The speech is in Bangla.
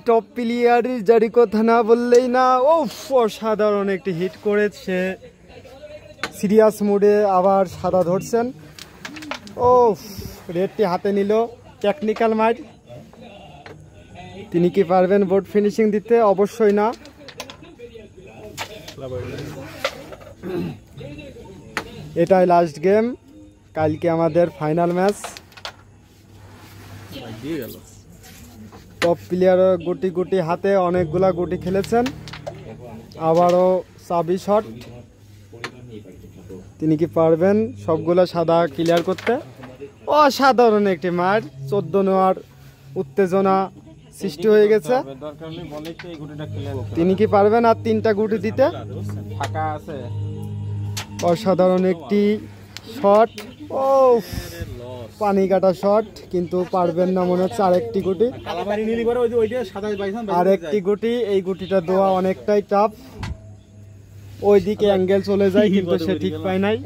টপ প্লেয়ার যারি কথা না বললেই না। ও অসাধারণ একটি হিট করেছে, সিরিয়াস মুডে আবার সাদা ধরছেন। ও রেডটি হাতে নিল, টেকনিক্যাল মাইট। তিনি কি পারবেন বোর্ড ফিনিশিং দিতে? অবশ্যই না। এটাই লাস্ট গেম, কালকে আমাদের ফাইনাল ম্যাচ। টপ প্লেয়ার গুটি গুটি হাতে অনেকগুলা গুটি খেলেছেন, আবারও চাবি শট। তিনি কি পারবেন সবগুলা সাদা ক্লিয়ার করতে? অসাধারণ একটি মার, 14 নেওয়ার উত্তেজনা সৃষ্টি হয়ে গেছে। তিনি কি পারবেন আর 3টা গুটি দিতে? অসাধারণ একটি শট। ও পানি কাটা শট, কিন্তু পারবেন না মনে হচ্ছে। আরেকটি গুটি, আরেকটি গুটি। এই গুটিটা দেওয়া অনেকটাই টাফ, ওইদিকে অ্যাঙ্গেল চলে যায় কিন্তু সে ঠিক পায় নাই।